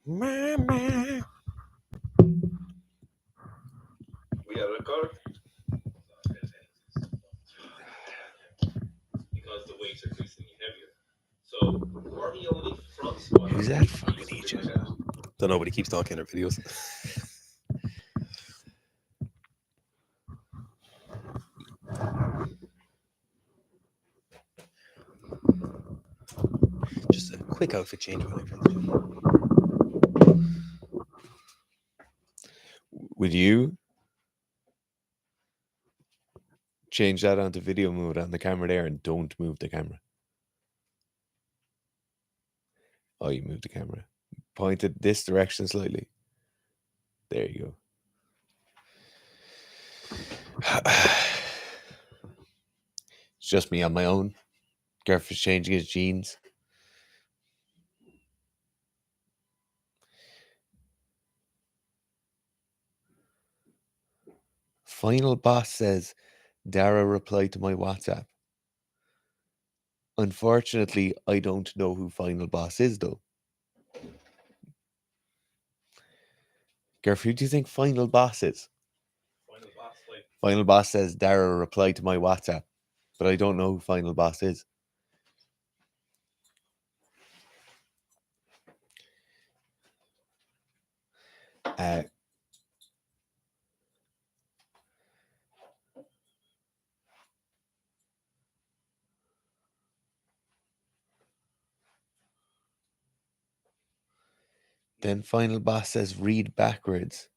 Mama. We are record. Because the weights are increasingly heavier. So, or he only front squat. Who's that fucking idiot? Don't know, but he keeps talking in our videos. Just a quick outfit change while I print it. Would you change that onto video mode on the camera there and don't move the camera? Oh, you moved the camera. Point it this direction slightly. There you go. It's just me on my own. Gareth is changing his jeans. Final boss says, Dara replied to my WhatsApp. Unfortunately, I don't know who Final Boss is, though. Gareth, who do you think Final Boss is? Final boss, like. Final Boss says, Dara replied to my WhatsApp, but I don't know who Final Boss is. Then Final Boss says, read backwards.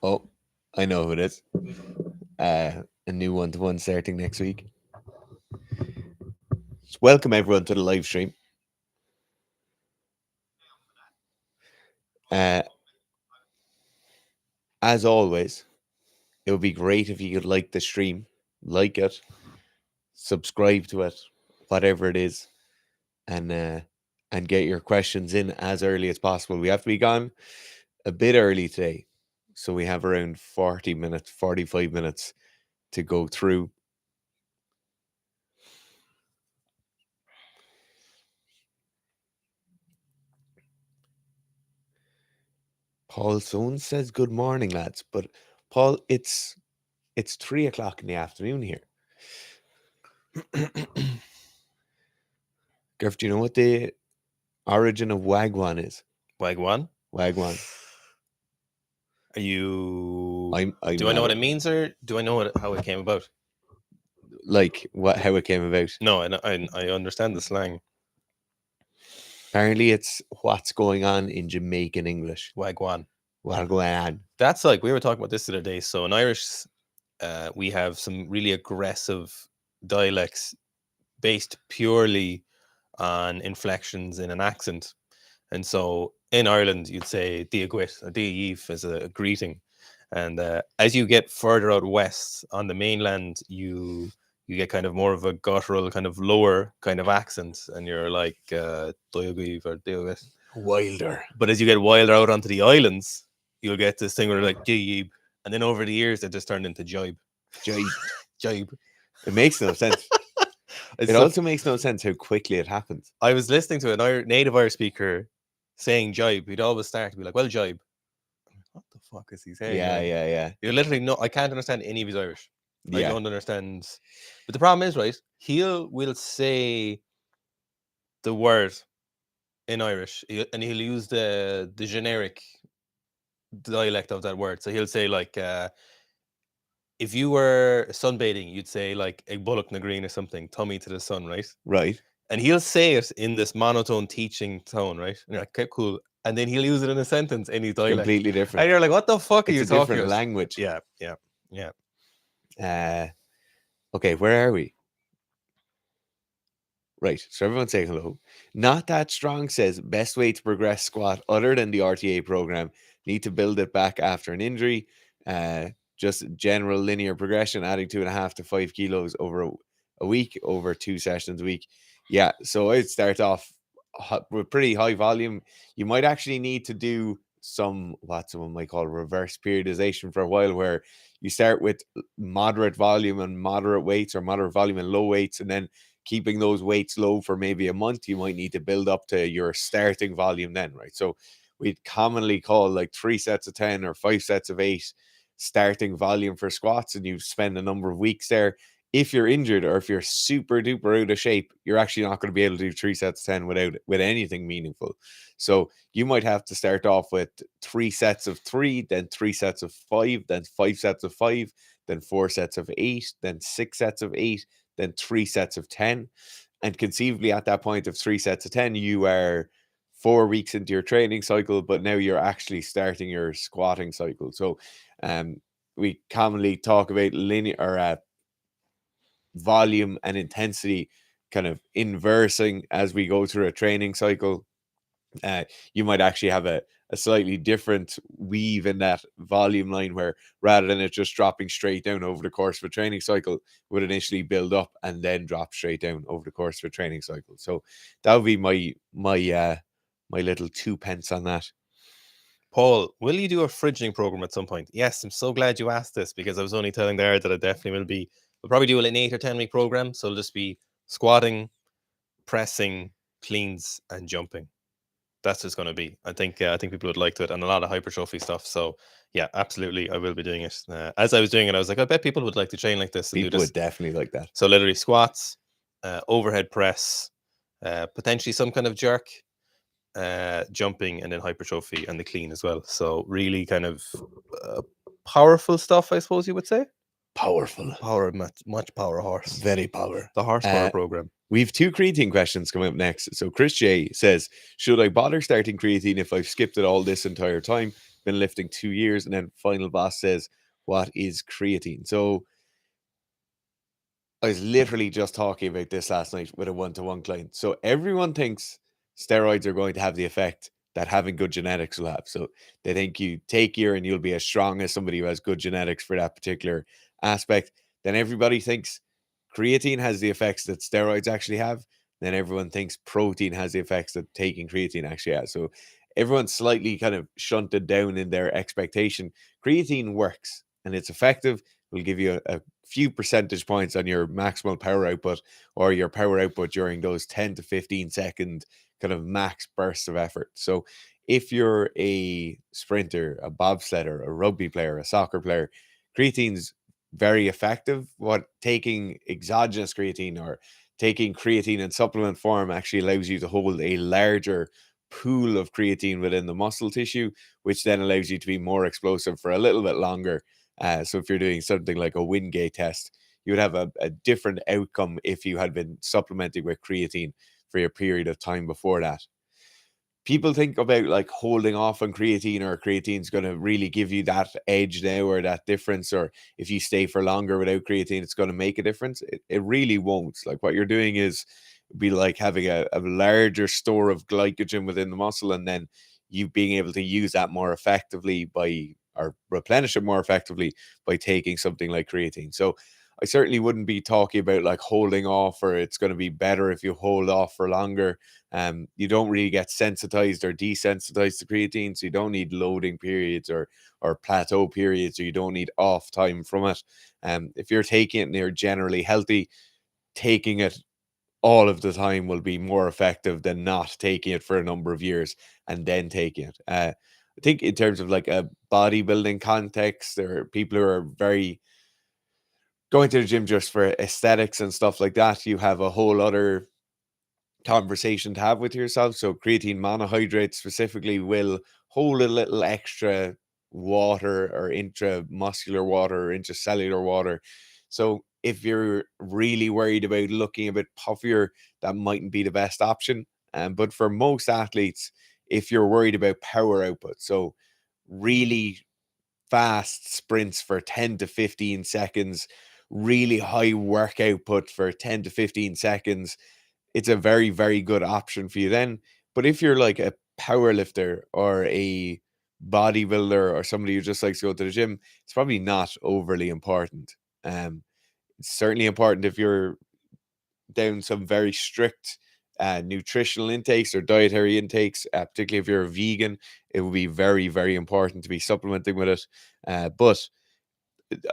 Oh, I know who it is. A new one-to-one starting next week. So welcome everyone to the live stream. As always, it would be great if you could like the stream, like it, subscribe to it, whatever it is, and get your questions in as early as possible. We have to be gone a bit early today, so we have around 40 minutes, 45 minutes to go through. Paul Sohn says, good morning, lads. But Paul, it's 3 o'clock in the afternoon here. Gareth, do you know what the origin of Wagwan is? Wagwan? Wagwan. Are you. I'm do I know not what it means, or do I know how it came about? like how it came about? No, I understand the slang. Apparently, it's what's going on in Jamaican English. Wagwan. Wagwan. That's like, we were talking about this the other day. So in Irish, we have some really aggressive dialects based purely on inflections in an accent. And so in Ireland, you'd say diagwit or diayeef as a greeting. And as you get further out west on the mainland, you get kind of more of a guttural, kind of lower kind of accent, and you're like diagweef or diagwit. Wilder. But as you get wilder out onto the islands, you'll get this thing where like diayeeb, and then over the years it just turned into jibe. Jibe. Jibe. It makes no sense. It also makes no sense how quickly it happens. I was listening to a native Irish speaker saying jibe. He'd always start to be like, well, jibe. What the fuck is he saying? Yeah. You're literally I can't understand any of his Irish. I Yeah. don't understand. But the problem is, right, will say the word in Irish, and he'll use the generic dialect of that word. So he'll say like, if you were sunbathing, you'd say like a bullock na green or something, tummy to the sun, right? Right. And he'll say it in this monotone teaching tone, right? And you're like, okay, cool. And then he'll use it in a sentence in his dialect. Completely different. And you're like, what the fuck are It's you a talking different about? language. Yeah. Okay, where are we? Right, so everyone say hello. Not That Strong says, best way to progress squat other than the RTA program. Need to build it back after an injury. Just general linear progression, adding 2.5 to 5 kilos over a week, over 2 sessions a week. Yeah, so I'd start off with pretty high volume. You might actually need to do what someone might call reverse periodization for a while, where you start with moderate volume and moderate weights, or moderate volume and low weights, and then keeping those weights low for maybe a month, you might need to build up to your starting volume then, right? So we'd commonly call like 3 sets of 10 or 5 sets of 8 starting volume for squats, and you spend a number of weeks there. If you're injured or if you're super duper out of shape, you're actually not going to be able to do 3 sets of 10 with anything meaningful. So you might have to start off with 3 sets of 3, then 3 sets of 5, then 5 sets of 5, then 4 sets of 8, then 6 sets of 8, then 3 sets of 10. And conceivably at that point of 3 sets of 10, you are 4 weeks into your training cycle, but now you're actually starting your squatting cycle. So we commonly talk about linear or volume and intensity kind of inversing as we go through a training cycle. You might actually have a slightly different weave in that volume line, where rather than it just dropping straight down over the course of a training cycle, would initially build up and then drop straight down over the course of a training cycle. So that would be my little 2 pence on that. Paul, will you do a fridging program at some point? Yes, I'm so glad you asked this, because I was only telling there that I definitely will be. We'll probably do an 8 or 10 week program. So it'll just be squatting, pressing, cleans, and jumping. That's just going to be. I think people would like to it, and a lot of hypertrophy stuff. So yeah, absolutely, I will be doing it. As I was doing it, I was like, I bet people would like to train like this and People do this. would definitely like that. So literally squats, overhead press, potentially some kind of jerk, jumping, and then hypertrophy and the clean as well. So really kind of powerful stuff, I suppose you would say. Powerful. Power, much power horse. Very power. The horsepower program. We have 2 creatine questions coming up next. So Chris J says, should I bother starting creatine if I've skipped it all this entire time? Been lifting 2 years. And then Final Boss says, what is creatine? So I was literally just talking about this last night with a one-to-one client. So everyone thinks steroids are going to have the effect that having good genetics will have. So they think you take urine, you'll be as strong as somebody who has good genetics for that particular aspect. Then everybody thinks creatine has the effects that steroids actually have. Then everyone thinks protein has the effects that taking creatine actually has. So everyone's slightly kind of shunted down in their expectation. Creatine works and it's effective. It will give you a few percentage points on your maximal power output, or your power output during those 10 to 15 second kind of max bursts of effort. So if you're a sprinter, a bobsledder, a rugby player, a soccer player, creatine's very effective. What taking exogenous creatine or taking creatine in supplement form actually allows you to hold a larger pool of creatine within the muscle tissue, which then allows you to be more explosive for a little bit longer. So if you're doing something like a Wingate test, you would have a different outcome if you had been supplementing with creatine for your period of time before that. People think about like holding off on creatine, or creatine's going to really give you that edge now or that difference, or if you stay for longer without creatine, it's going to make a difference. It really won't. Like what you're doing is be like having a larger store of glycogen within the muscle, and then you being able to use that more effectively or replenish it more effectively by taking something like creatine. So I certainly wouldn't be talking about like holding off, or it's going to be better if you hold off for longer. You don't really get sensitized or desensitized to creatine, so you don't need loading periods or plateau periods, or you don't need off time from it. If you're taking it and you're generally healthy, taking it all of the time will be more effective than not taking it for a number of years and then taking it. I think in terms of like a bodybuilding context, there are people who are very going to the gym just for aesthetics and stuff like that. You have a whole other conversation to have with yourself. So creatine monohydrate specifically will hold a little extra water or intramuscular water or intracellular water. So if you're really worried about looking a bit puffier, that mightn't be the best option. But for most athletes, if you're worried about power output, so really fast sprints for 10 to 15 seconds, really high work output for 10 to 15 seconds, it's a very, very good option for you then. But if you're like a power lifter or a bodybuilder or somebody who just likes to go to the gym, it's probably not overly important. It's certainly important if you're down some very strict nutritional intakes or dietary intakes, particularly if you're a vegan, it would be very, very important to be supplementing with it. But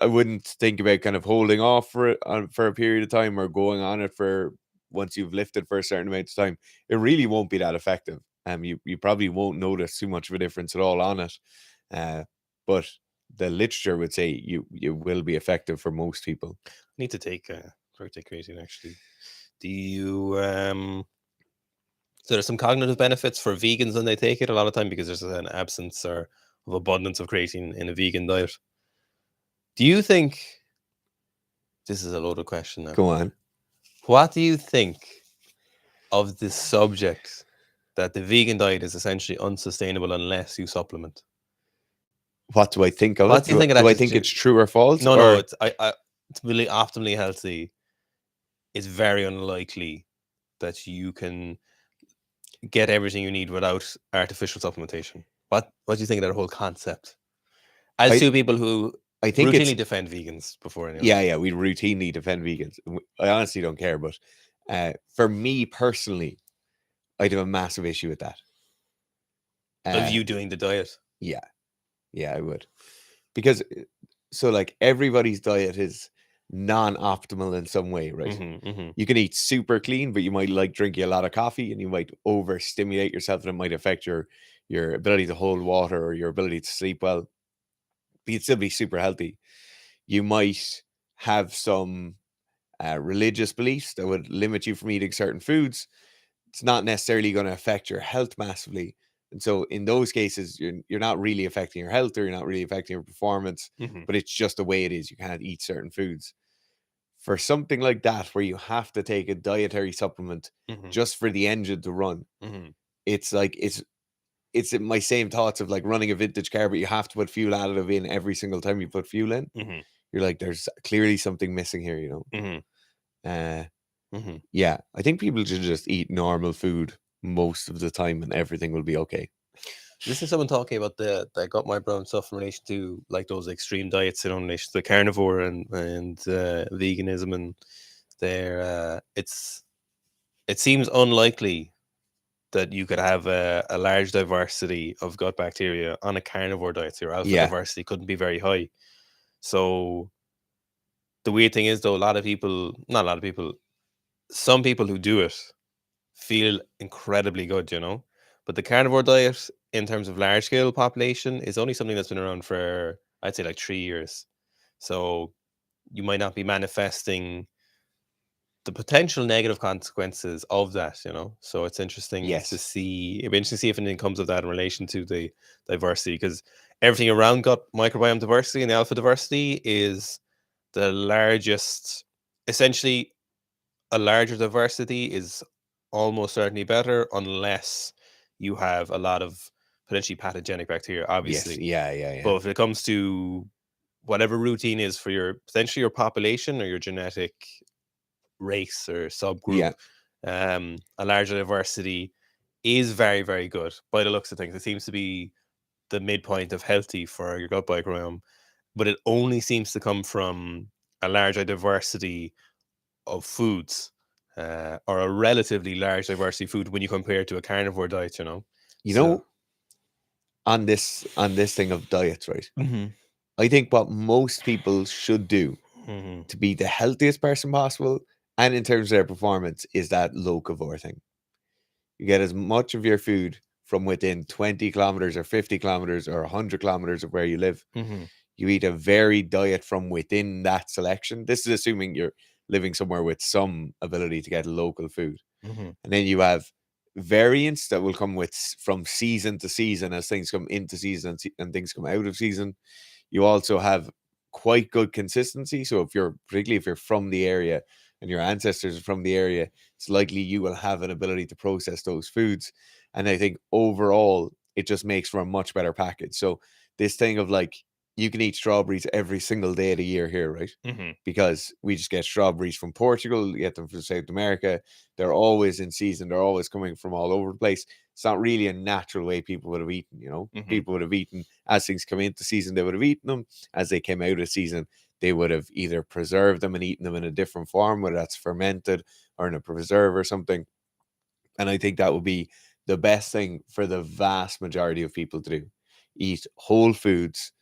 I wouldn't think about kind of holding off for it for a period of time or going on it for once you've lifted for a certain amount of time. It really won't be that effective. You probably won't notice too much of a difference at all on it. But the literature would say you will be effective for most people. I need to take creatine actually. Do you so there's some cognitive benefits for vegans when they take it a lot of time because there's an absence or of abundance of creatine in a vegan diet. Do you think this is a loaded question now? Go on. What do you think of this subject that the vegan diet is essentially unsustainable unless you supplement? What do I think of What it? do you think of Do that? I think it's true or false? No, or it's it's really optimally healthy. It's very unlikely that you can get everything you need without artificial supplementation. What do you think of that whole concept? As two people who I think routinely defend vegans before anyone. Yeah, we routinely defend vegans. I honestly don't care, but for me personally, I'd have a massive issue with that. Of you doing the diet? Yeah, I would. Because so like everybody's diet is non-optimal in some way, right? You can eat super clean, but you might like drinking a lot of coffee and you might overstimulate yourself and it might affect your ability to hold water or your ability to sleep well. But you'd still be super healthy. You might have some religious beliefs that would limit you from eating certain foods. It's not necessarily going to affect your health massively. And so in those cases, you're not really affecting your health or you're not really affecting your performance, but it's just the way it is. You can't eat certain foods. For something like that, where you have to take a dietary supplement just for the engine to run, it's like, it's my same thoughts of like running a vintage car, but you have to put fuel additive in every single time you put fuel in. You're like, there's clearly something missing here, you know? Yeah, I think people should just eat normal food most of the time and everything will be okay. This is someone talking about the gut microbiome stuff in relation to like those extreme diets in relation to the carnivore and veganism, and it seems unlikely that you could have a large diversity of gut bacteria on a carnivore diet. So your alpha diversity couldn't be very high. So the weird thing is, though, some people who do it feel incredibly good, you know. But the carnivore diet, in terms of large scale population, is only something that's been around for, I'd say, like 3 years. So you might not be manifesting the potential negative consequences of that, you know. So it's interesting to see. It'd be interesting to see if anything comes of that in relation to the diversity, because everything around gut microbiome diversity and the alpha diversity is the largest. Essentially, a larger diversity is almost certainly better unless you have a lot of potentially pathogenic bacteria, obviously. Yes. Yeah. But if it comes to whatever routine is for your potentially your population or your genetic race or subgroup, a larger diversity is very, very good by the looks of things. It seems to be the midpoint of healthy for your gut microbiome, but it only seems to come from a larger diversity of foods, or a relatively large diversity of food when you compare it to a carnivore diet, you know. Know, on this thing of diets, right? I think what most people should do to be the healthiest person possible and in terms of their performance is that locavore thing. You get as much of your food from within 20 kilometers or 50 kilometers or 100 kilometers of where you live. You eat a varied diet from within that selection. This is assuming you're living somewhere with some ability to get local food. And then you have variants that will come from season to season as things come into season and things come out of season. You also have quite good consistency. So particularly if you're from the area and your ancestors are from the area, it's likely you will have an ability to process those foods. And I think overall, it just makes for a much better package. So this thing of like, you can eat strawberries every single day of the year here, right? Because we just get strawberries from Portugal, you get them from South America. They're always in season. They're always coming from all over the place. It's not really a natural way people would have eaten, you know. People would have eaten as things come into season, they would have eaten them. As they came out of season, they would have either preserved them and eaten them in a different form, whether that's fermented or in a preserve or something. And I think that would be the best thing for the vast majority of people to do. Eat whole foods.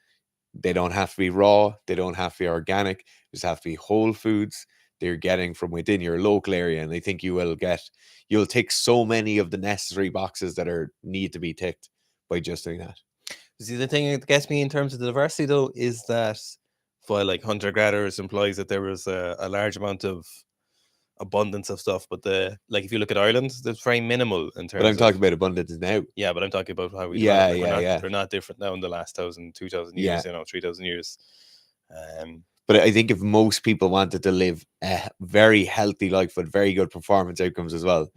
They don't have to be raw. They don't have to be organic. They just have to be whole foods they're getting from within your local area. And I think you'll tick so many of the necessary boxes that need to be ticked by just doing that. See, the thing that gets me in terms of the diversity, though, is that while like hunter-gatherers implies that there was a large amount of abundance of stuff, but if you look at Ireland, there's very minimal in terms. But I'm talking about abundance now. Yeah, but I'm talking about how we Yeah, develop. They're not different now in the last 1,000, 2,000 years, 3,000 years. But I think if most people wanted to live a very healthy life with very good performance outcomes as well,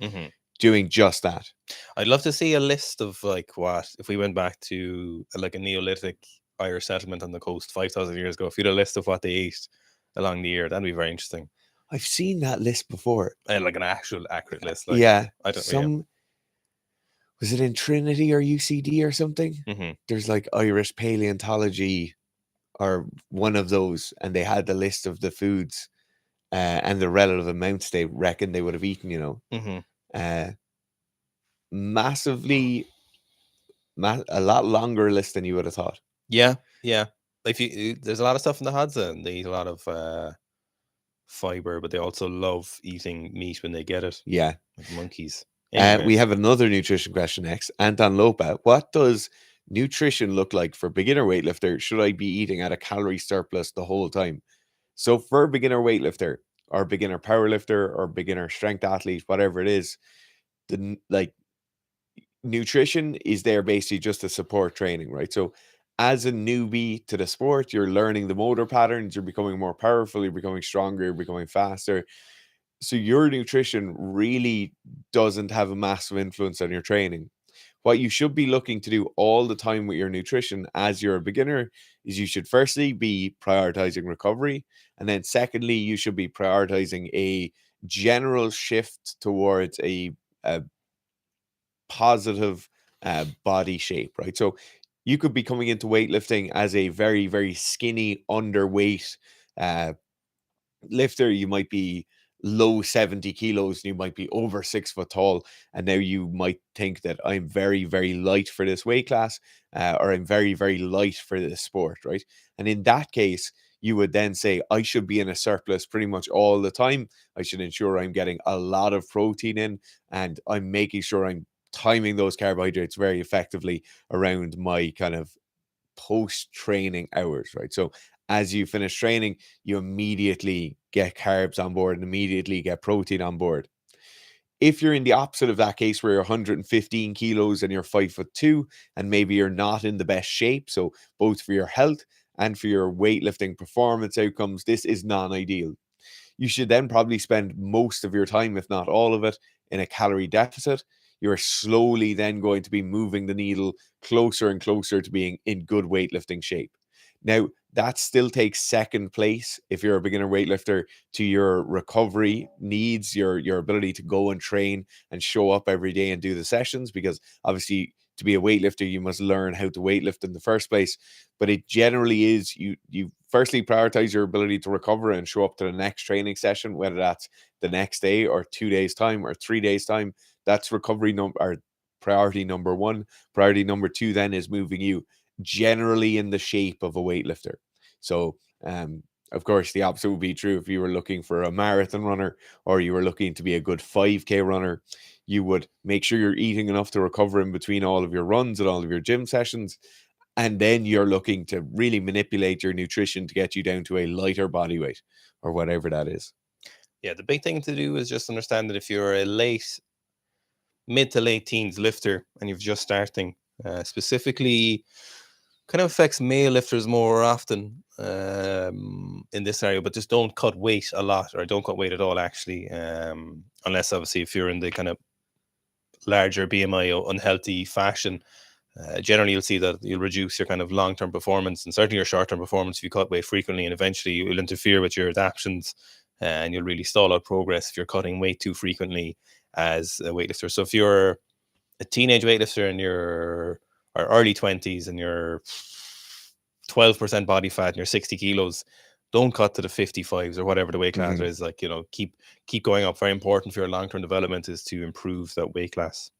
doing just that. I'd love to see a list of if we went back to a Neolithic Irish settlement on the coast 5,000 years ago, if you had a list of what they ate along the year, that'd be very interesting. I've seen that list before. Like an actual accurate list. I don't was it in Trinity or UCD or something? There's like Irish paleontology or one of those, and they had the list of the foods and the relative amounts they reckon they would have eaten, massively, a lot longer list than you would have thought. Yeah. There's a lot of stuff in the Hadza, and they eat a lot of fiber, but they also love eating meat when they get it. Yeah. Like monkeys. We have another nutrition question next. Anton Lopa, what does nutrition look like for beginner weightlifter? Should I be eating at a calorie surplus the whole time? So for beginner weightlifter or beginner powerlifter or beginner strength athlete, whatever it is, nutrition is there basically just to support training, right? So as a newbie to the sport, you're learning the motor patterns, you're becoming more powerful, you're becoming stronger, you're becoming faster. So your nutrition really doesn't have a massive influence on your training. What you should be looking to do all the time with your nutrition as you're a beginner is you should firstly be prioritizing recovery. And then secondly, you should be prioritizing a general shift towards a positive body shape, right? So you could be coming into weightlifting as a very, very skinny, underweight lifter. You might be low 70 kilos and you might be over 6 foot tall, and now you might think that I'm very, very light for this weight class, or I'm very, very light for this sport, right? And in that case, you would then say, I should be in a surplus pretty much all the time. I should ensure I'm getting a lot of protein in, and I'm making sure I'm timing those carbohydrates very effectively around my kind of post-training hours, right? So as you finish training, you immediately get carbs on board and immediately get protein on board. If you're in the opposite of that case, where you're 115 kilos and you're 5'2", and maybe you're not in the best shape, so both for your health and for your weightlifting performance outcomes, this is non-ideal. You should then probably spend most of your time, if not all of it, in a calorie deficit. You're slowly then going to be moving the needle closer and closer to being in good weightlifting shape. Now, that still takes second place if you're a beginner weightlifter to your recovery needs, your ability to go and train and show up every day and do the sessions, because obviously to be a weightlifter, you must learn how to weightlift in the first place. But it generally is you firstly prioritize your ability to recover and show up to the next training session, whether that's the next day or 2 days time or 3 days time. That's recovery or priority number one. Priority number two then is moving you generally in the shape of a weightlifter. So of course the opposite would be true if you were looking for a marathon runner or you were looking to be a good 5K runner. You would make sure you're eating enough to recover in between all of your runs and all of your gym sessions, and then you're looking to really manipulate your nutrition to get you down to a lighter body weight or whatever that is. Yeah, the big thing to do is just understand that if you're a mid to late teens lifter and you're just starting, specifically kind of affects male lifters more often in this area, but just don't cut weight a lot, or don't cut weight at all, actually, unless obviously if you're in the kind of larger BMI unhealthy fashion. Generally you'll see that you'll reduce your kind of long-term performance and certainly your short-term performance if you cut weight frequently, and eventually you will interfere with your adaptions and you'll really stall out progress if you're cutting weight too frequently as a weightlifter. So if you're a teenage weightlifter in your early 20s and you're 12% body fat and you're 60 kilos, don't cut to the 55s or whatever the weight class Mhm. is. Like, keep going up. Very important for your long-term development is to improve that weight class.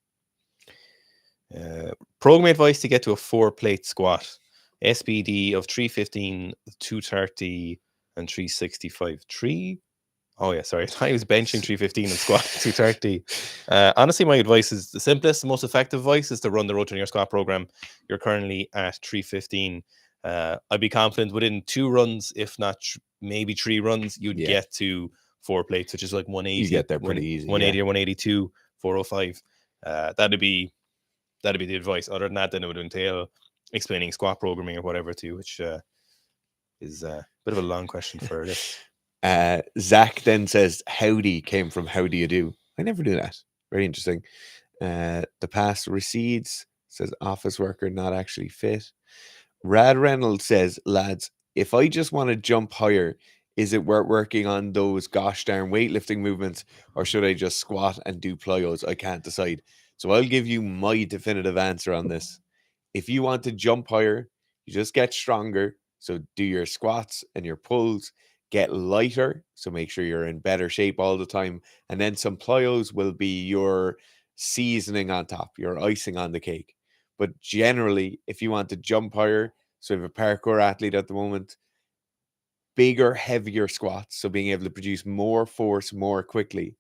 Program advice to get to a 4-plate squat. SBD of 315, 230, and 365. Oh yeah, sorry. I was benching 315 and squat 230. Honestly, my advice is the simplest, most effective advice is to run the rotating your squat program. You're currently at 315. I'd be confident within 2 runs, if not maybe 3 runs, you'd Yeah. get to 4 plates, which is like 180. You get there pretty easy. 180 Yeah. or 182, 405. That'd be the advice. Other than that, then it would entail explaining squat programming or whatever to you, which is a bit of a long question for this. Zach then says, howdy came from how do you do? I never do that. Very interesting. The past recedes, says office worker, not actually fit. Rad Reynolds says, lads, if I just want to jump higher, is it worth working on those gosh darn weightlifting movements, or should I just squat and do plyos? I can't decide. So I'll give you my definitive answer on this. If you want to jump higher, you just get stronger. So do your squats and your pulls, get lighter. So make sure you're in better shape all the time. And then some plyos will be your seasoning on top, your icing on the cake. But generally, if you want to jump higher, so if you're a parkour athlete at the moment, bigger, heavier squats. So being able to produce more force more quickly,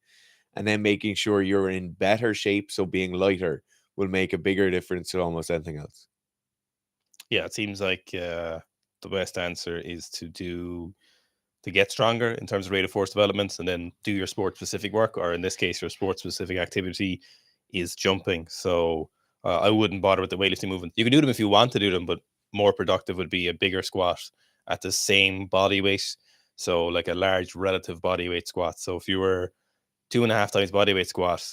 and then making sure you're in better shape. So being lighter will make a bigger difference to almost anything else. Yeah, it seems like the best answer is to get stronger in terms of rate of force development, and then do your sport specific work, or in this case, your sport specific activity is jumping. So I wouldn't bother with the weightlifting movement. You can do them if you want to do them, but more productive would be a bigger squat at the same body weight. So like a large relative body weight squat. So if you were 2.5 times body weight squat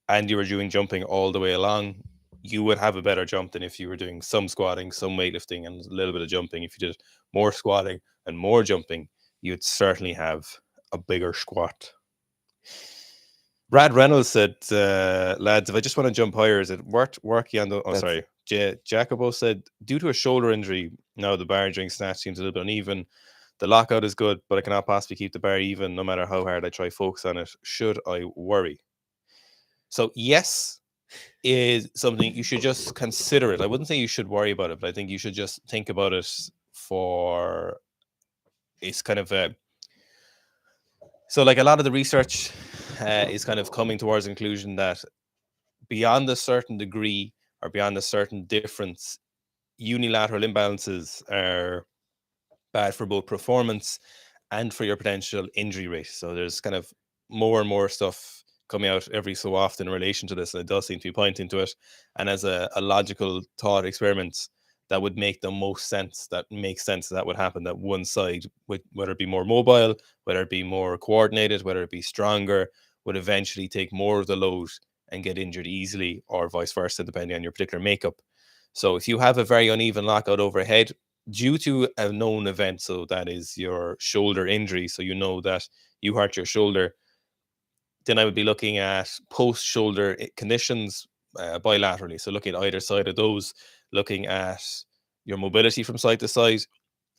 and you were doing jumping all the way along, you would have a better jump than if you were doing some squatting, some weightlifting, and a little bit of jumping. If you did more squatting and more jumping, you'd certainly have a bigger squat. Brad Reynolds said, lads, if I just want to jump higher, is it worth working on the... Oh, sorry. Jacobo said, due to a shoulder injury, now the bar during snatch seems a little bit uneven. The lockout is good, but I cannot possibly keep the bar even no matter how hard I try focus on it. Should I worry? So yes, is something you should just consider it. I wouldn't say you should worry about it, but I think you should just think about it for... It's kind of a... So like a lot of the research is kind of coming towards the conclusion that beyond a certain degree or beyond a certain difference, unilateral imbalances are bad for both performance and for your potential injury rate. So there's kind of more and more stuff coming out every so often in relation to this, and it does seem to be pointing to it. And as a logical thought experiment, that would make the most sense. That makes sense that would happen. That one side, whether it be more mobile, whether it be more coordinated, whether it be stronger, would eventually take more of the load and get injured easily, or vice versa, depending on your particular makeup. So if you have a very uneven lockout overhead due to a known event, so that is your shoulder injury, so you know that you hurt your shoulder, then I would be looking at post shoulder conditions bilaterally. So looking at either side of those, looking at your mobility from side to side,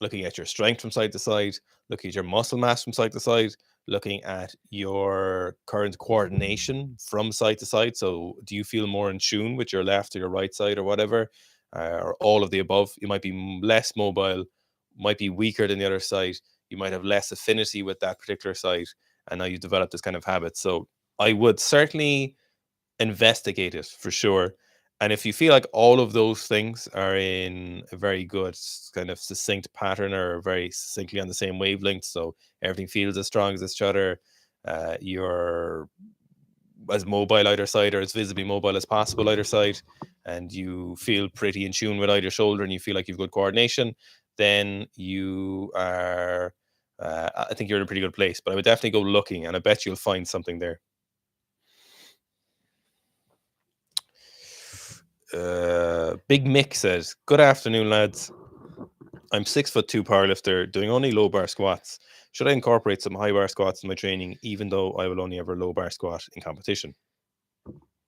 looking at your strength from side to side, looking at your muscle mass from side to side, looking at your current coordination from side to side. So do you feel more in tune with your left or your right side or whatever, or all of the above? You might be less mobile, might be weaker than the other side. You might have less affinity with that particular side, and now you develop this kind of habit. So I would certainly investigate it for sure. And if you feel like all of those things are in a very good kind of succinct pattern, or very succinctly on the same wavelength, so everything feels as strong as each other, you're as mobile either side, or as visibly mobile as possible either side, and you feel pretty in tune with either shoulder, and you feel like you've good coordination, then you are, I think you're in a pretty good place. But I would definitely go looking, and I bet you'll find something there. Big Mick says, good afternoon, lads. I'm 6'2" powerlifter doing only low bar squats. Should I incorporate some high bar squats in my training, even though I will only ever low bar squat in competition?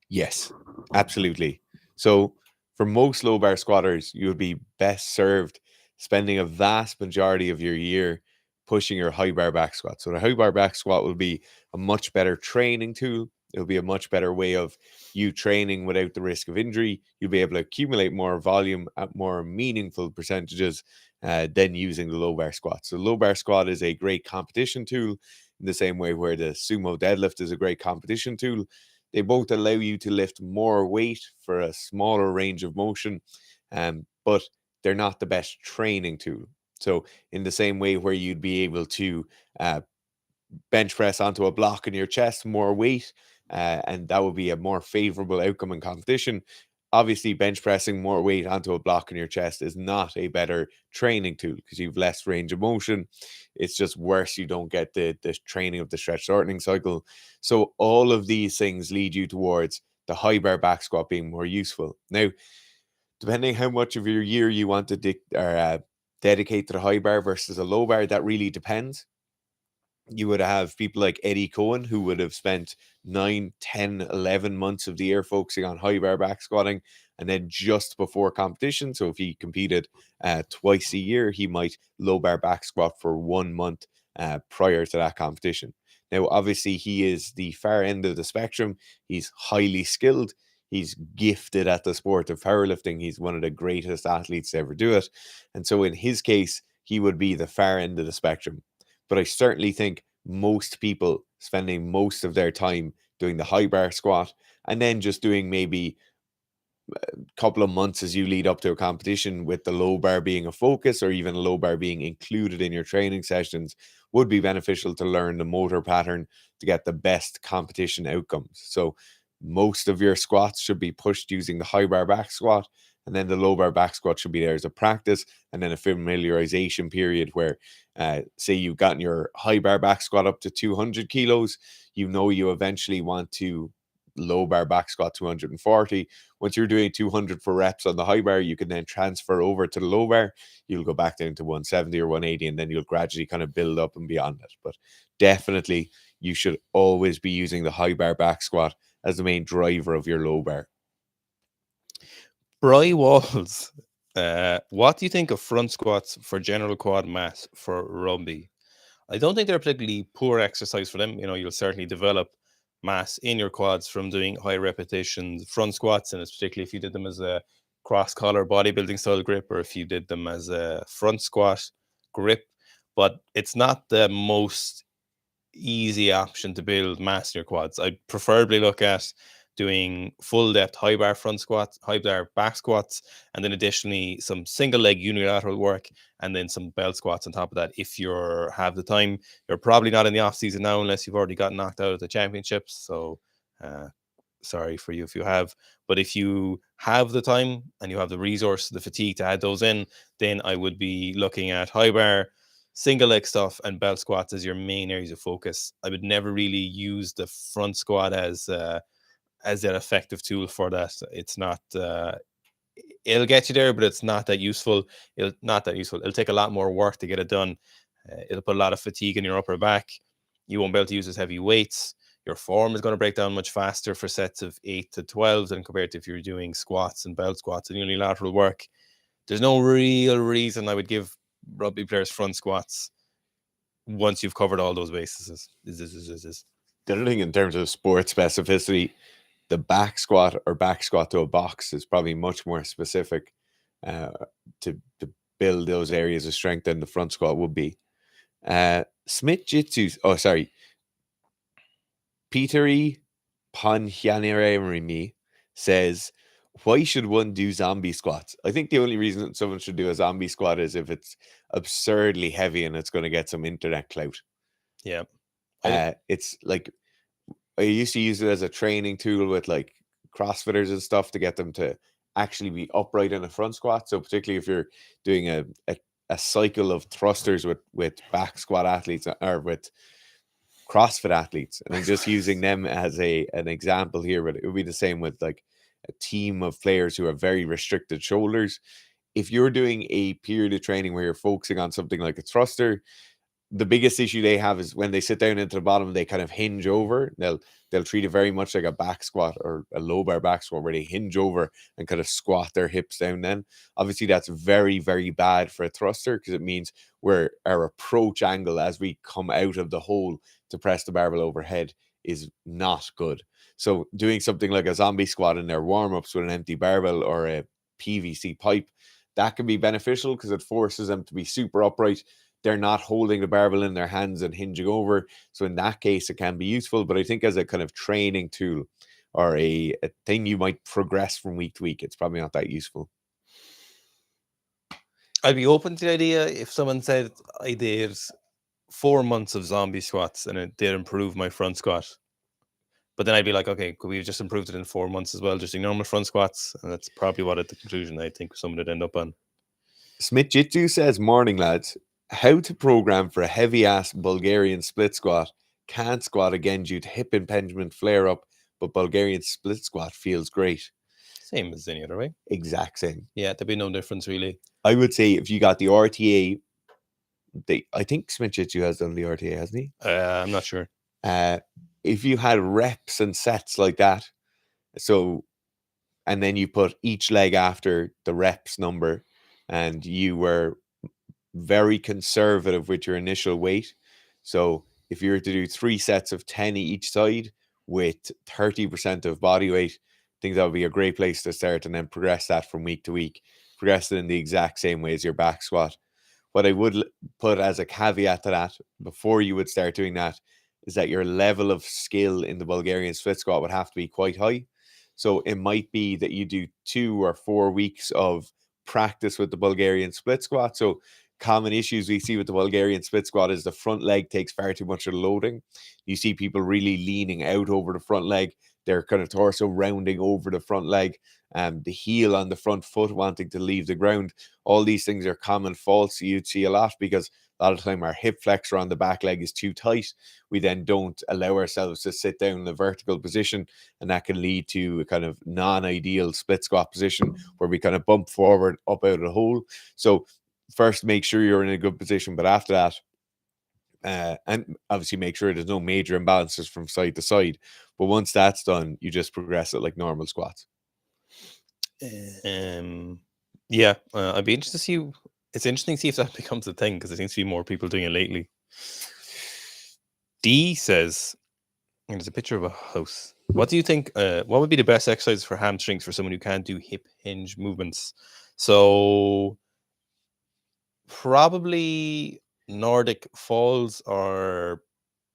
Yes, absolutely. So for most low bar squatters, you would be best served spending a vast majority of your year pushing your high bar back squat. So the high bar back squat will be a much better training tool. It'll be a much better way of you training without the risk of injury. You'll be able to accumulate more volume at more meaningful percentages than using the low bar squat. So low bar squat is a great competition tool in the same way where the sumo deadlift is a great competition tool. They both allow you to lift more weight for a smaller range of motion, but they're not the best training tool. So in the same way where you'd be able to bench press onto a block in your chest, more weight, and that would be a more favorable outcome in competition. Obviously, bench pressing more weight onto a block in your chest is not a better training tool because you've less range of motion. It's just worse. You don't get the training of the stretch shortening cycle. So all of these things lead you towards the high bar back squat being more useful. Now, depending how much of your year you want to dedicate to the high bar versus a low bar, that really depends. You would have people like Eddie Cohen who would have spent 9, 10, 11 months of the year focusing on high bar back squatting. And then just before competition, so if he competed twice a year, he might low bar back squat for 1 month prior to that competition. Now, obviously, he is the far end of the spectrum. He's highly skilled. He's gifted at the sport of powerlifting. He's one of the greatest athletes to ever do it. And so in his case, he would be the far end of the spectrum. But I certainly think most people spending most of their time doing the high bar squat and then just doing maybe a couple of months as you lead up to a competition with the low bar being a focus or even a low bar being included in your training sessions would be beneficial to learn the motor pattern to get the best competition outcomes. So most of your squats should be pushed using the high bar back squat, and then the low bar back squat should be there as a practice and then a familiarization period where say you've gotten your high bar back squat up to 200 kilos, you know you eventually want to low bar back squat 240. Once you're doing 200 for reps on the high bar, you can then transfer over to the low bar. You'll go back down to 170 or 180, and then you'll gradually kind of build up and beyond it. But definitely, you should always be using the high bar back squat as the main driver of your low bar. Bry Walls, what do you think of front squats for general quad mass for rugby? I don't think they're a particularly poor exercise for them. You know, you'll certainly develop mass in your quads from doing high repetitions front squats, and it's particularly if you did them as a cross collar bodybuilding style grip or if you did them as a front squat grip. But it's not the most easy option to build mass in your quads. I'd preferably look at doing full depth high bar front squats, high bar back squats, and then additionally some single leg unilateral work, and then some belt squats on top of that. If you have the time, you're probably not in the off season now unless you've already gotten knocked out of the championships. So sorry for you if you have. But if you have the time and you have the resource, the fatigue to add those in, then I would be looking at high bar, single leg stuff, and belt squats as your main areas of focus. I would never really use the front squat as an effective tool for that. It's not. It'll get you there, but it's not that useful. It'll take a lot more work to get it done. It'll put a lot of fatigue in your upper back. You won't be able to use as heavy weights. Your form is going to break down much faster for sets of 8 to 12 than compared to if you're doing squats and belt squats and unilateral work. There's no real reason I would give rugby players front squats once you've covered all those bases. The other thing in terms of sport specificity, the back squat or back squat to a box is probably much more specific to build those areas of strength than the front squat would be. Smith Jitsu, Petery Panhyaniremi says, why should one do zombie squats? I think the only reason someone should do a zombie squat is if it's absurdly heavy and it's going to get some internet clout. Yeah. It's like, I used to use it as a training tool with like CrossFitters and stuff to get them to actually be upright in a front squat. So particularly if you're doing a cycle of thrusters with back squat athletes or with CrossFit athletes, and I'm just using them as an example here, but it would be the same with like a team of players who have very restricted shoulders. If you're doing a period of training where you're focusing on something like a thruster, the biggest issue they have is when they sit down into the bottom, they kind of hinge over. They'll treat it very much like a back squat or a low bar back squat, where they hinge over and kind of squat their hips down. Then obviously that's very, very bad for a thruster, because it means where our approach angle as we come out of the hole to press the barbell overhead is not good. So doing something like a zombie squat in their warm-ups with an empty barbell or a PVC pipe, that can be beneficial because it forces them to be super upright. They're not holding the barbell in their hands and hinging over. So in that case, it can be useful. But I think as a kind of training tool or a thing you might progress from week to week, it's probably not that useful. I'd be open to the idea if someone said I did 4 months of zombie squats and it did improve my front squat. But then I'd be like, okay, could we have just improved it in 4 months as well, just doing normal front squats? And that's probably what at the conclusion I think someone would end up on. Smith Jitsu says, morning lads, how to program for a heavy ass Bulgarian split squat. Can't squat again due to hip impingement flare up, but Bulgarian split squat feels great. Same as any other way. Exact same. Yeah, there'd be no difference really. I would say if you got the RTA, I think Smith Jitsu has done the RTA, hasn't he? I'm not sure. If you had reps and sets like that, so, and then you put each leg after the reps number, and you were very conservative with your initial weight. So if you were to do 3 sets of 10 each side with 30% of body weight, I think that would be a great place to start, and then progress that from week to week. Progress it in the exact same way as your back squat. What I would put as a caveat to that before you would start doing that is that your level of skill in the Bulgarian split squat would have to be quite high. So it might be that you do 2 or 4 weeks of practice with the Bulgarian split squat. So common issues we see with the Bulgarian split squat is the front leg takes far too much of the loading. You see people really leaning out over the front leg, their kind of torso rounding over the front leg, the heel on the front foot wanting to leave the ground. All these things are common faults you'd see a lot, because a lot of the time our hip flexor on the back leg is too tight. We then don't allow ourselves to sit down in a vertical position, and that can lead to a kind of non-ideal split squat position where we kind of bump forward up out of the hole. So first, make sure you're in a good position, but after that, and obviously make sure there's no major imbalances from side to side. But once that's done, you just progress it like normal squats. Yeah, I'd be interested to see. It's interesting to see if that becomes a thing, because there seems to be more people doing it lately. D says, and there's a picture of a house. What do you think? What would be the best exercise for hamstrings for someone who can't do hip hinge movements? So probably Nordic falls are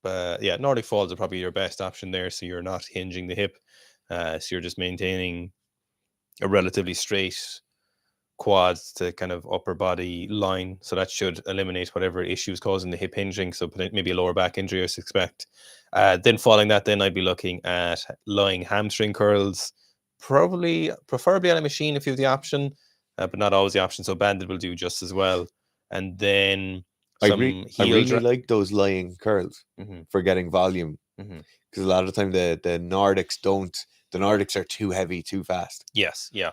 Nordic falls are probably your best option there. So you're not hinging the hip, so you're just maintaining a relatively straight quads to kind of upper body line. So that should eliminate whatever issues causing the hip hinging. So maybe a lower back injury, I suspect. Then following that, then I'd be looking at lying hamstring curls, preferably on a machine if you have the option, but not always the option. So banded will do just as well. And then I really like those lying curls for getting volume, because a lot of the time the Nordics don't. The Nordics are too heavy, too fast. Yes, yeah.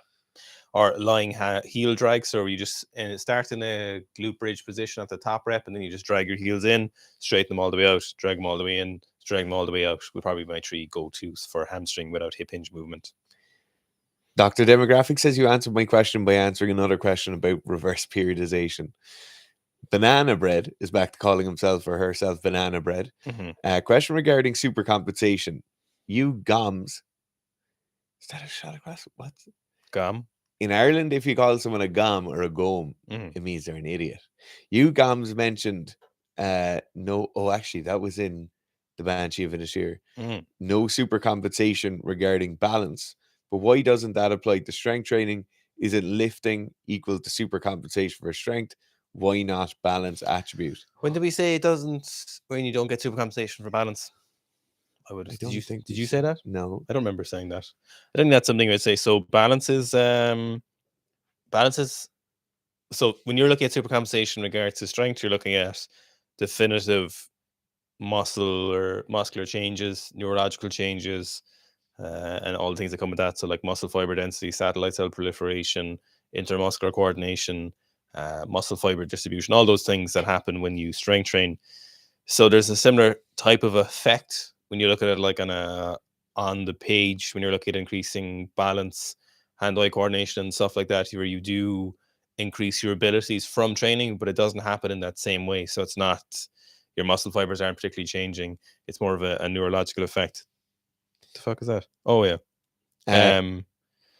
Or lying heel drag, so you just start in a glute bridge position at the top rep, and then you just drag your heels in, straighten them all the way out, drag them all the way in, drag them all the way out. Would probably be my 3 go-tos for hamstring without hip hinge movement. Dr. Demographic says you answered my question by answering another question about reverse periodization. Banana Bread is back to calling himself or herself Banana Bread. Question regarding supercompensation. You GOMs. Is that a shot across? What? GOM? In Ireland, if you call someone a GOM or a GOM, it means they're an idiot. You GOMs mentioned actually, that was in the Banshee of Inishir. No supercompensation regarding balance. But why doesn't that apply to strength training? Is it lifting equal to supercompensation for strength? Why not balance attribute? When did we say it doesn't, when you don't get supercompensation for balance? Did you say that? No. I don't remember saying that. I think that's something I'd say. So balances. So when you're looking at supercompensation in regards to strength, you're looking at definitive muscle or muscular changes, neurological changes, and all the things that come with that. So like muscle fiber density, satellite cell proliferation, intermuscular coordination, muscle fiber distribution, all those things that happen when you strength train. So there's a similar type of effect when you look at it like on the page, when you're looking at increasing balance, hand-eye coordination and stuff like that, where you do increase your abilities from training, but it doesn't happen in that same way. So it's not, your muscle fibers aren't particularly changing. It's more of a neurological effect. What the fuck is that? Oh yeah.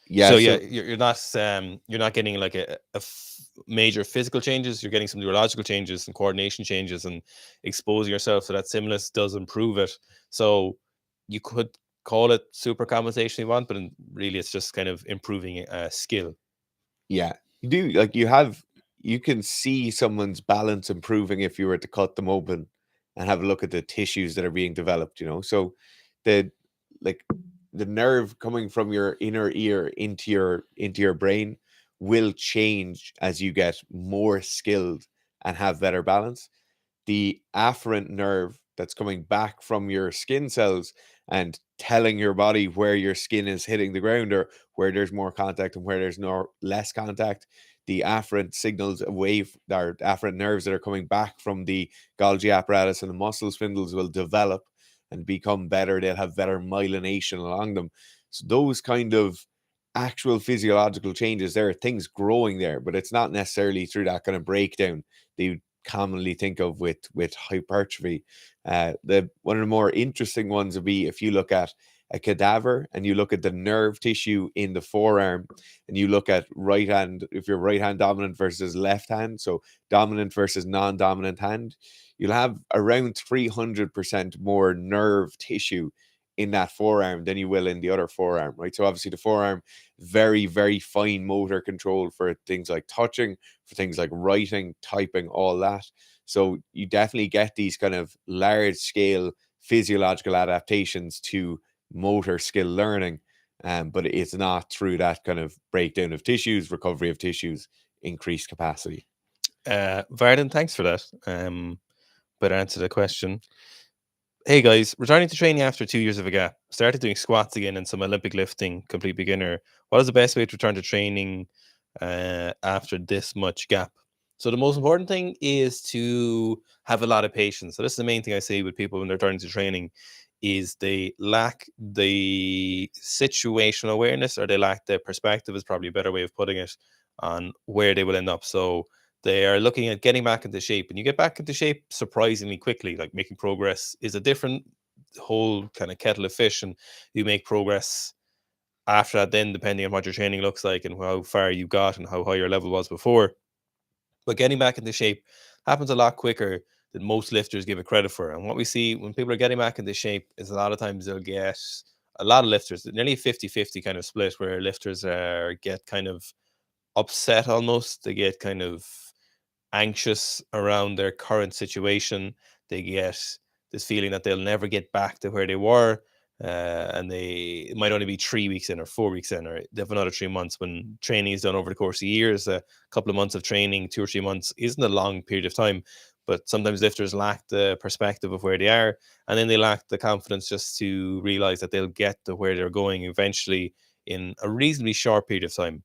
Yeah. So So you're not getting like major physical changes. You're getting some neurological changes and coordination changes, and exposing yourself to that stimulus does improve it. So you could call it supercompensation if you want, but really it's just kind of improving a skill. yeah, you do, like, you can see someone's balance improving if you were to cut them open and have a look at the tissues that are being developed, so the like the nerve coming from your inner ear into your brain will change as you get more skilled and have better balance. The afferent nerve that's coming back from your skin cells and telling your body where your skin is hitting the ground, or where there's more contact and where there's less contact. The afferent signals our afferent nerves that are coming back from the Golgi apparatus and the muscle spindles will develop and become better. They'll have better myelination along them. So those kind of actual physiological changes, there are things growing there, but it's not necessarily through that kind of breakdown that you commonly think of with hypertrophy. One of the more interesting ones would be if you look at a cadaver and you look at the nerve tissue in the forearm, and you look at right hand, if you're right hand dominant versus left hand, so dominant versus non-dominant hand, you'll have around 300% more nerve tissue in that forearm than you will in the other forearm, right? So obviously the forearm, very, very fine motor control for things like touching, for things like writing, typing, all that. So you definitely get these kind of large scale physiological adaptations to motor skill learning, but it's not through that kind of breakdown of tissues, recovery of tissues, increased capacity. Varden, thanks for that. But answer the question. Hey guys, returning to training after 2 years of a gap. Started doing squats again and some Olympic lifting, complete beginner. What is the best way to return to training after this much gap? So the most important thing is to have a lot of patience. So this is the main thing I say with people when they're turning to training, is they lack the situational awareness, or they lack the perspective, is probably a better way of putting it, on where they will end up. So they are looking at getting back into shape, and you get back into shape surprisingly quickly. Like, making progress is a different whole kind of kettle of fish, and you make progress after that then, depending on what your training looks like and how far you got and how high your level was before. But getting back into shape happens a lot quicker than most lifters give it credit for. And what we see when people are getting back into shape is a lot of times they'll get, a lot of lifters, nearly 50-50 kind of split, where lifters get kind of upset almost. They get kind of anxious around their current situation. They get this feeling that they'll never get back to where they were. And it might only be 3 weeks in or 4 weeks in, or they have another 3 months. When training is done over the course of years, a couple of months of training, 2 or 3 months, isn't a long period of time. But sometimes lifters lack the perspective of where they are, and then they lack the confidence just to realize that they'll get to where they're going eventually in a reasonably short period of time.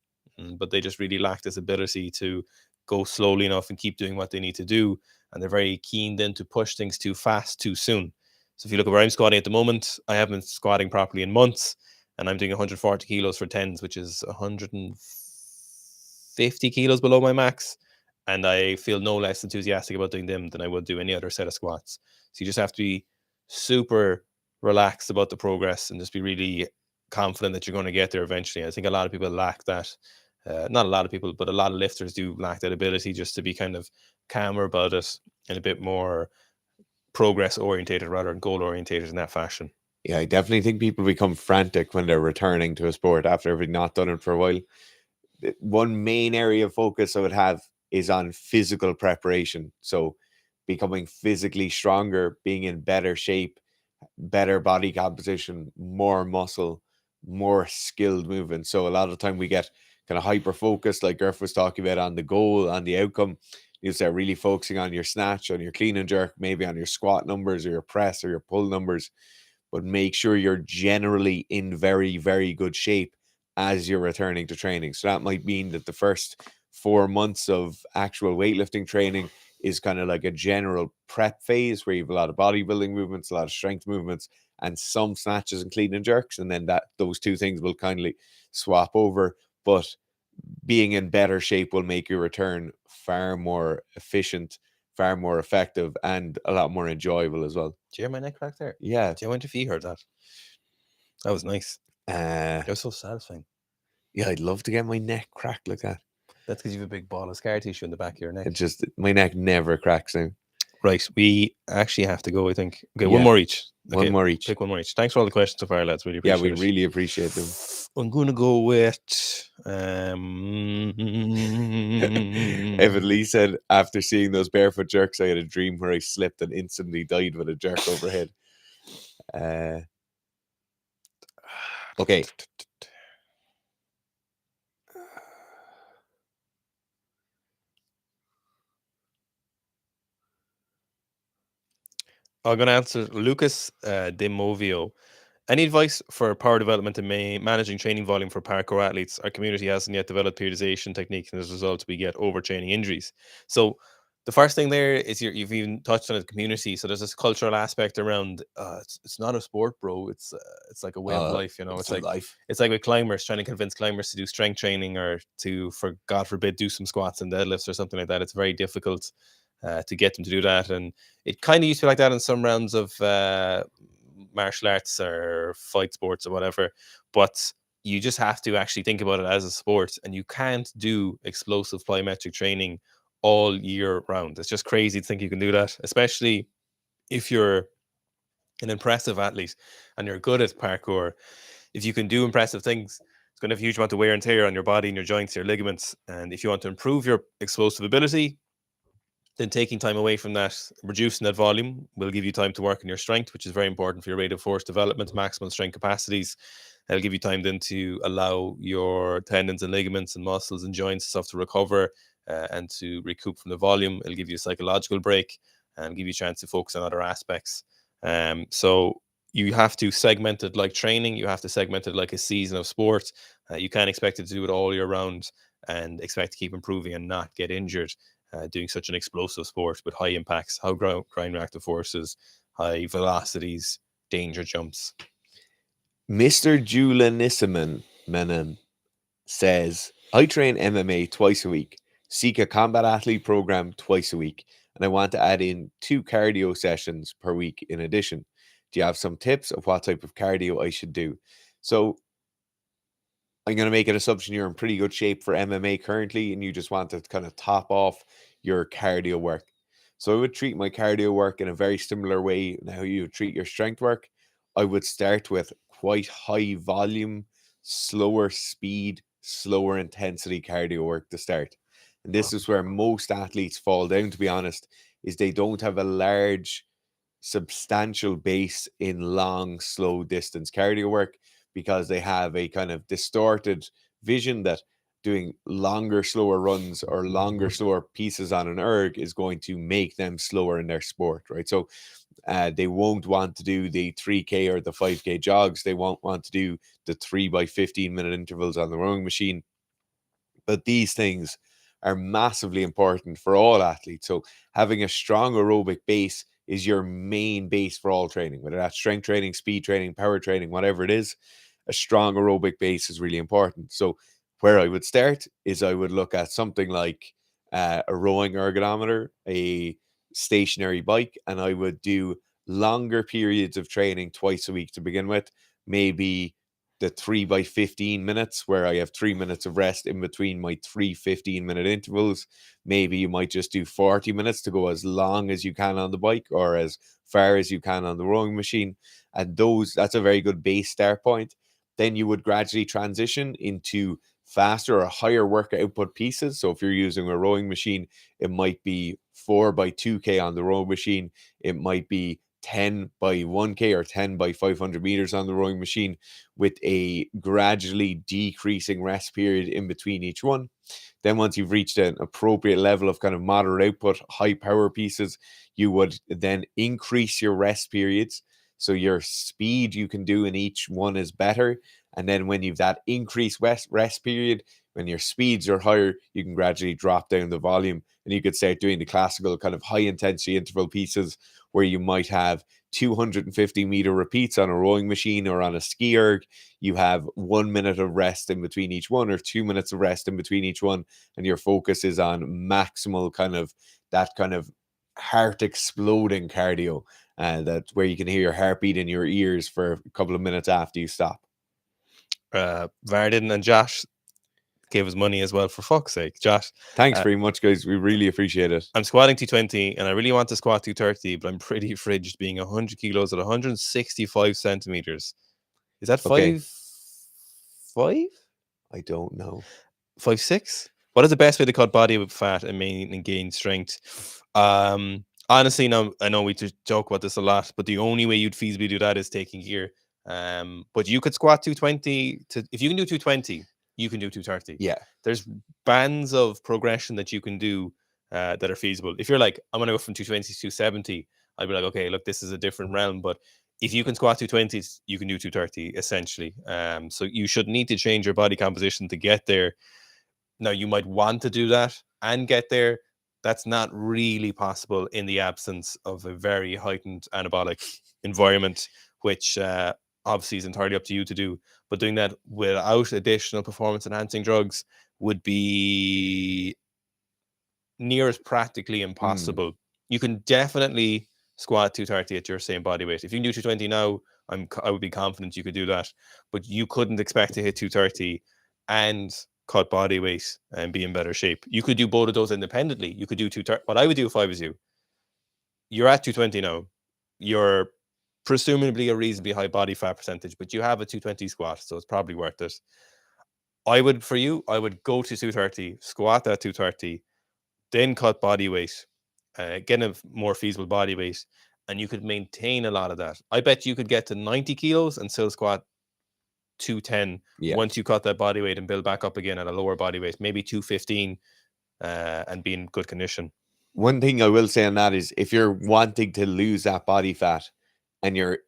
But they just really lack this ability to go slowly enough and keep doing what they need to do. And they're very keen then to push things too fast, too soon. So if you look at where I'm squatting at the moment, I haven't been squatting properly in months, and I'm doing 140 kilos for tens, which is 150 kilos below my max. And I feel no less enthusiastic about doing them than I would do any other set of squats. So you just have to be super relaxed about the progress and just be really confident that you're going to get there eventually. I think a lot of people lack that. Not a lot of people, but a lot of lifters do lack that ability, just to be kind of calmer about it and a bit more progress orientated rather than goal orientated in that fashion. Yeah, I definitely think people become frantic when they're returning to a sport after having not done it for a while. One main area of focus I would have is on physical preparation. So becoming physically stronger, being in better shape, better body composition, more muscle, more skilled movement. So a lot of the time we get kind of hyper focused, like Griff was talking about, on the goal, on the outcome. You start really focusing on your snatch, on your clean and jerk, maybe on your squat numbers or your press or your pull numbers, but make sure you're generally in very, very good shape as you're returning to training. So that might mean that the first 4 months of actual weightlifting training is kind of like a general prep phase where you have a lot of bodybuilding movements, a lot of strength movements, and some snatches and clean and jerks. And then those two things will kindly swap over. But being in better shape will make your return far more efficient, far more effective, and a lot more enjoyable as well. Do you hear my neck crack there? Yeah. Do you wonder if he heard that? That was nice. That was so satisfying. Yeah, I'd love to get my neck cracked like that. That's because you have a big ball of scar tissue in the back of your neck. It just, my neck never cracks now. Right, we actually have to go, I think. Okay, Yeah. one more each. Okay, One more each. pick one more each. Thanks for all the questions so far, lads. Really appreciate Yeah, we it. really appreciate them. I'm going to go with... Evan Lee said, after seeing those barefoot jerks, I had a dream where I slipped and instantly died with a jerk overhead. Okay. I'm going to answer Lucas De Movio. Any advice for power development and managing training volume for parkour athletes? Our community hasn't yet developed periodization techniques, and as a result, we get overtraining injuries. So the first thing there is you've even touched on the community. So there's this cultural aspect around it's not a sport, bro. It's like a way of life, you know. It's like life. It's like with climbers, trying to convince climbers to do strength training or to, for God forbid, do some squats and deadlifts or something like that. It's very difficult to get them to do that, and it kind of used to be like that in some rounds of martial arts or fight sports or whatever. But you just have to actually think about it as a sport, and you can't do explosive plyometric training all year round. It's just crazy to think you can do that, especially if you're an impressive athlete and you're good at parkour. If you can do impressive things, it's going to have a huge amount of wear and tear on your body and your joints, your ligaments. And if you want to improve your explosive ability, then taking time away from that, reducing that volume, will give you time to work on your strength, which is very important for your rate of force development, maximum strength capacities. It'll give you time then to allow your tendons and ligaments and muscles and joints and stuff to recover and to recoup from the volume. It'll give you a psychological break and give you a chance to focus on other aspects. So you have to segment it like training. You have to segment it like a season of sport. You can't expect it to do it all year round and expect to keep improving and not get injured. Doing such an explosive sport with high impacts, high ground reactive forces, high velocities, danger jumps. Mr. Julanissiman Menon says, I train MMA twice a week, Sika combat athlete program twice a week, and I want to add in 2 cardio sessions per week in addition. Do you have some tips of what type of cardio I should do? So I'm going to make an assumption you're in pretty good shape for MMA currently, and you just want to kind of top off your cardio work. So I would treat my cardio work in a very similar way to how you would treat your strength work. I would start with quite high volume, slower speed, slower intensity cardio work to start. And this is where most athletes fall down, to be honest, is they don't have a large, substantial base in long, slow distance cardio work, because they have a kind of distorted vision that doing longer, slower runs or longer, slower pieces on an erg is going to make them slower in their sport, right? So they won't want to do the 3K or the 5K jogs. They won't want to do the 3x15-minute intervals on the rowing machine. But these things are massively important for all athletes. So having a strong aerobic base is your main base for all training, whether that's strength training, speed training, power training, whatever it is. A strong aerobic base is really important. So where I would start is I would look at something like a rowing ergometer, a stationary bike, and I would do longer periods of training twice a week to begin with. Maybe the 3x15 minutes, where I have 3 minutes of rest in between my 3 15-minute intervals. Maybe you might just do 40 minutes to go as long as you can on the bike or as far as you can on the rowing machine. And that's a very good base start point. Then you would gradually transition into faster or higher work output pieces. So if you're using a rowing machine, it might be 4x2K on the rowing machine. It might be 10x1K or 10x500 meters on the rowing machine, with a gradually decreasing rest period in between each one. Then once you've reached an appropriate level of kind of moderate output, high power pieces, you would then increase your rest periods So your speed you can do in each one is better. And then when you've that increased rest period, when your speeds are higher, you can gradually drop down the volume. And you could start doing the classical kind of high intensity interval pieces where you might have 250-meter repeats on a rowing machine or on a ski erg. You have 1 minute of rest in between each one, or 2 minutes of rest in between each one. And your focus is on maximal kind of that kind of heart exploding cardio. That's where you can hear your heartbeat in your ears for a couple of minutes after you stop. Varden and Josh gave us money as well, for fuck's sake. Josh, thanks very much, guys. We really appreciate it. I'm squatting 220 and I really want to squat 230, but I'm pretty frigid being 100 kilos at 165 centimeters. Is that Okay. 5'5"? I don't know. 5'6"? What is the best way to cut body fat and gain strength? Honestly, no, I know we joke about this a lot, but the only way you'd feasibly do that is taking gear. But you could squat 220 if you can do 220, you can do 230. Yeah. There's bands of progression that you can do that are feasible. If you're like, I'm gonna go from 220 to 270, I'd be like, okay, look, this is a different realm. But if you can squat 220s, you can do 230 essentially. So you should need to change your body composition to get there. Now, you might want to do that and get there. That's not really possible in the absence of a very heightened anabolic environment, which obviously is entirely up to you to do. But doing that without additional performance enhancing drugs would be near as practically impossible. You can definitely squat 230 at your same body weight. If you can do 220 now, I would be confident you could do that. But you couldn't expect to hit 230 and cut body weight and be in better shape. You could do both of those independently. You could do 230. What I would do if I was you, you're at 220 now. You're presumably a reasonably high body fat percentage, but you have a 220 squat, so it's probably worth it. I would go to 230, squat that 230, then cut body weight, get a more feasible body weight, and you could maintain a lot of that. I bet you could get to 90 kilos and still squat 210 once you cut that body weight and build back up again at a lower body weight, maybe 215, and be in good condition. One thing I will say on that is if you're wanting to lose that body fat and you're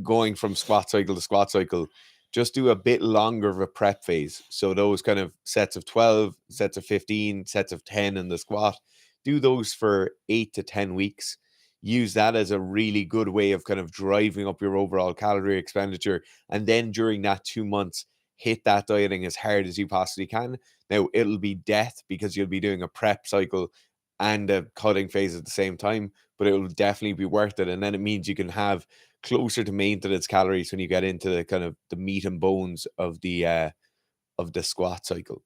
going from squat cycle to squat cycle, just do a bit longer of a prep phase. So those kind of sets of 12, sets of 15, sets of 10 in the squat, do those for 8 to 10 weeks. Use that as a really good way of kind of driving up your overall calorie expenditure. And then during that 2 months, hit that dieting as hard as you possibly can. Now, it'll be death because you'll be doing a prep cycle and a cutting phase at the same time, but it will definitely be worth it. And then it means you can have closer to maintenance calories when you get into the kind of the meat and bones of the squat cycle.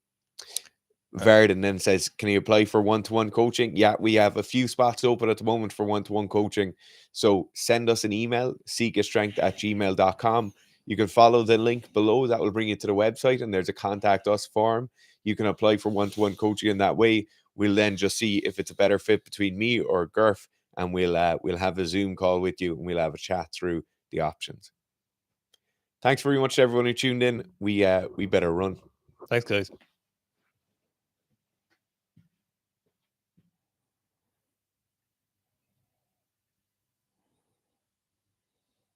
Varden then says, can you apply for one-to-one coaching? Yeah, we have a few spots open at the moment for one-to-one coaching. So send us an email, sikastrength@gmail.com. You can follow the link below. That will bring you to the website, and there's a contact us form. You can apply for one-to-one coaching in that way. We'll then just see if it's a better fit between me or Gurf, and we'll have a Zoom call with you, and we'll have a chat through the options. Thanks very much to everyone who tuned in. We better run. Thanks, guys.